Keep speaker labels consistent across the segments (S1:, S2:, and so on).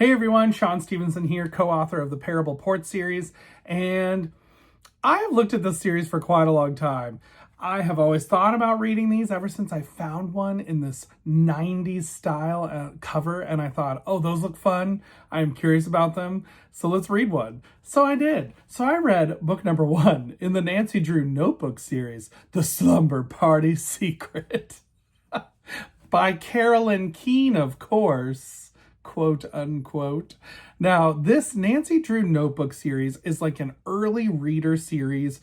S1: Hey everyone, Shaun Stevenson here, co-author of the Parable Port series, and I have looked at this series for quite a long time. I have always thought about reading these ever since I found one in this 90s style cover, and I thought, oh, those look fun. I'm curious about them, so let's read one. So I did. So I read book number 1 in the Nancy Drew Notebook series, The Slumber Party Secret, by Carolyn Keane, of course. Quote unquote. Now, this Nancy Drew Notebook series is like an early reader series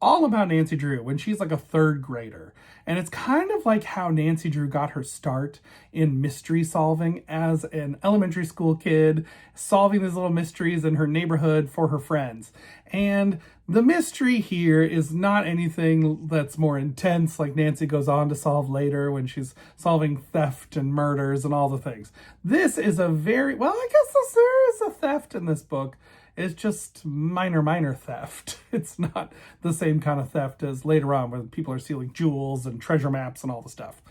S1: all about Nancy Drew when she's like a 3rd grader. And it's kind of like how Nancy Drew got her start in mystery solving as an elementary school kid, solving these little mysteries in her neighborhood for her friends. And the mystery here is not anything that's more intense like Nancy goes on to solve later when she's solving theft and murders and all the things. This is a very, well, I guess there is a theft in this book. It's just minor theft. It's not the same kind of theft as later on where people are stealing jewels and treasure maps and all the stuff.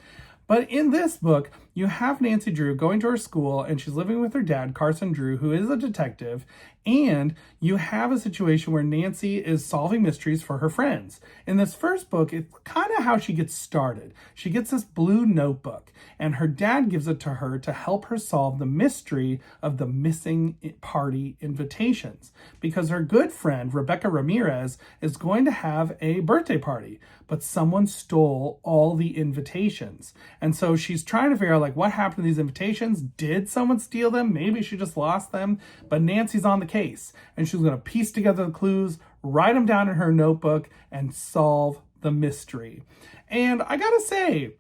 S1: But in this book, you have Nancy Drew going to her school and she's living with her dad, Carson Drew, who is a detective. And you have a situation where Nancy is solving mysteries for her friends. In this first book, it's kind of how she gets started. She gets this blue notebook and her dad gives it to her to help her solve the mystery of the missing party invitations. Because her good friend, Rebecca Ramirez, is going to have a birthday party, but someone stole all the invitations. And so she's trying to figure out, like, what happened to these invitations? Did someone steal them? Maybe she just lost them. But Nancy's on the case, and she's going to piece together the clues, write them down in her notebook, and solve the mystery. And I gotta say,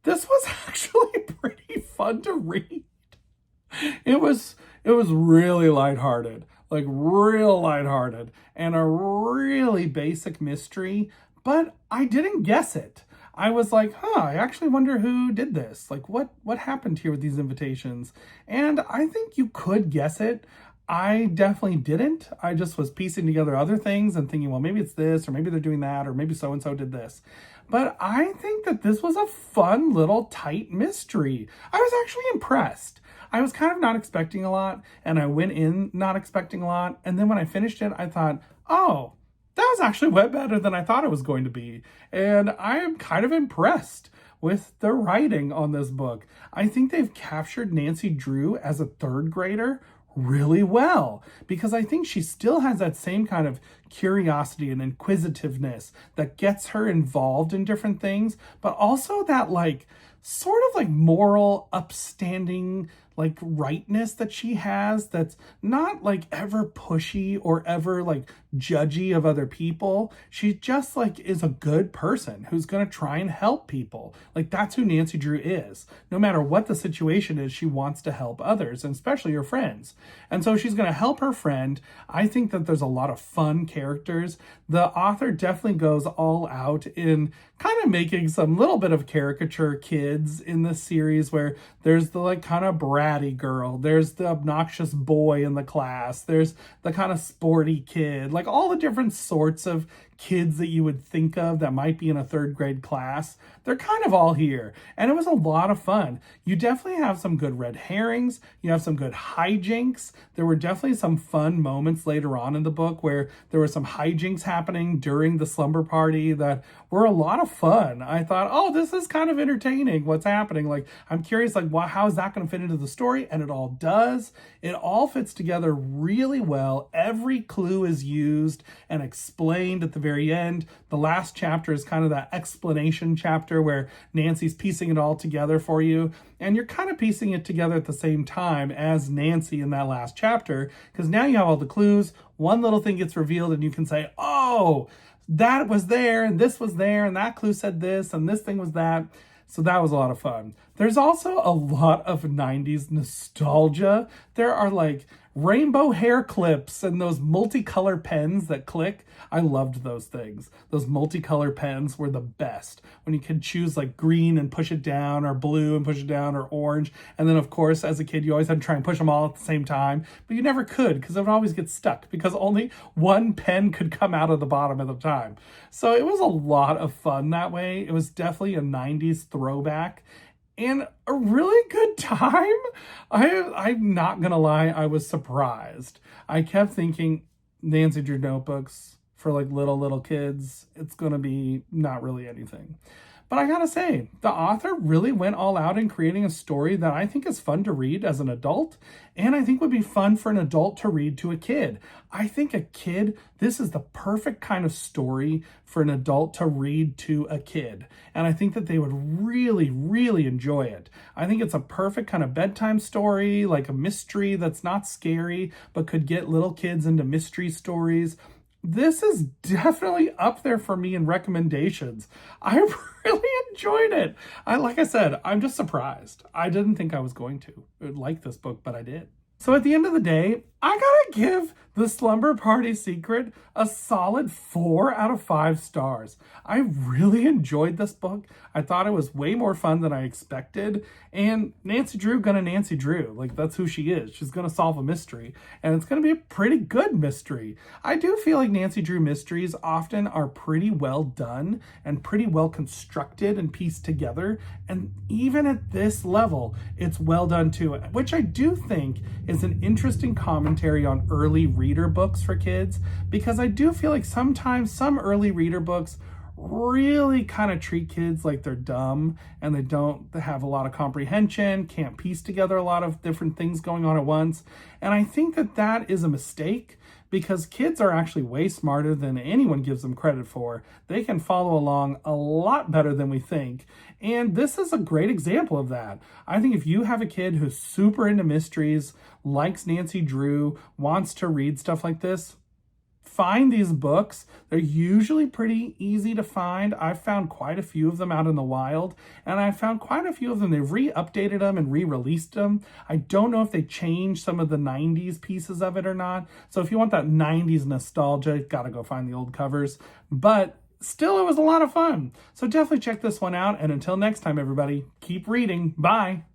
S1: this was actually pretty fun to read. It was really lighthearted, like real lighthearted, and a really basic mystery, but I didn't guess it. I was like, I actually wonder who did this. Like, what happened here with these invitations? And I think you could guess it. I definitely didn't. I just was piecing together other things and thinking, well, maybe it's this, or maybe they're doing that, or maybe so-and-so did this. But I think that this was a fun little tight mystery. I was actually impressed. I was kind of not expecting a lot, and I went in not expecting a lot. And then when I finished it, I thought, oh, that was actually way better than I thought it was going to be. And I am kind of impressed with the writing on this book. I think they've captured Nancy Drew as a 3rd grader really well, because I think she still has that same kind of curiosity and inquisitiveness that gets her involved in different things, but also that like sort of like moral upstanding like rightness that she has that's not like ever pushy or ever like judgy of other people. She just like is a good person who's going to try and help people. Like that's who Nancy Drew is. No matter what the situation is, she wants to help others, and especially her friends. And so she's going to help her friend. I think that there's a lot of fun characters. The author definitely goes all out in kind of making some little bit of caricature kids in this series, where there's the like kind of bratty girl, there's the obnoxious boy in the class, there's the kind of sporty kid, like all the different sorts of kids that you would think of that might be in a 3rd grade class. They're kind of all here, and it was a lot of fun. You definitely have some good red herrings, you have some good hijinks. There were definitely some fun moments later on in the book where there were some hijinks happening during the slumber party that were a lot of fun. I thought, oh, this is kind of entertaining what's happening. Like, I'm curious, like, how is that going to fit into the story? And it all does. It all fits together really well. Every clue is used and explained at the very end. The last chapter is kind of that explanation chapter where Nancy's piecing it all together for you, and you're kind of piecing it together at the same time as Nancy in that last chapter, because now you have all the clues. One little thing gets revealed and you can say, oh, that was there and this was there and that clue said this and this thing was that. So that was a lot of fun. There's also a lot of 90s nostalgia. There are like rainbow hair clips and those multicolor pens that click. I loved those things. Those multicolor pens were the best. When you could choose like green and push it down, or blue and push it down, or orange. And then of course, as a kid, you always had to try and push them all at the same time, but you never could because it would always get stuck because only one pen could come out of the bottom at a time. So it was a lot of fun that way. It was definitely a 90s throwback. and a really good time. I'm not gonna lie, I was surprised. I kept thinking Nancy Drew notebooks for like little kids, it's gonna be not really anything. But I gotta say, the author really went all out in creating a story that I think is fun to read as an adult, and I think would be fun for an adult to read to a kid. I think a kid, this is the perfect kind of story for an adult to read to a kid. And I think that they would really enjoy it. I think it's a perfect kind of bedtime story, like a mystery that's not scary, but could get little kids into mystery stories. This is definitely up there for me in recommendations. I really enjoyed it. Like I said, I'm just surprised. I didn't think I was going to like this book, but I did. So at the end of the day, I gotta give The Slumber Party Secret a solid 4 out of 5 stars. I really enjoyed this book. I thought it was way more fun than I expected. And Nancy Drew gonna Nancy Drew. Like, that's who she is. She's gonna solve a mystery. And it's gonna be a pretty good mystery. I do feel like Nancy Drew mysteries often are pretty well done and pretty well constructed and pieced together. And even at this level, it's well done too, which I do think is an interesting commentary on early reader books for kids, because I do feel like sometimes some early reader books really kind of treat kids like they're dumb and they don't have a lot of comprehension, can't piece together a lot of different things going on at once. And I think that that is a mistake, because kids are actually way smarter than anyone gives them credit for. They can follow along a lot better than we think. And this is a great example of that. I think if you have a kid who's super into mysteries, likes Nancy Drew, wants to read stuff like this, find these books. They're usually pretty easy to find. I've found quite a few of them out in the wild, and I found quite a few of them. They've re-updated them and re-released them. I don't know if they changed some of the 90s pieces of it or not. So if you want that 90s nostalgia, you've got to go find the old covers. But still, it was a lot of fun. So definitely check this one out. And until next time, everybody, keep reading. Bye.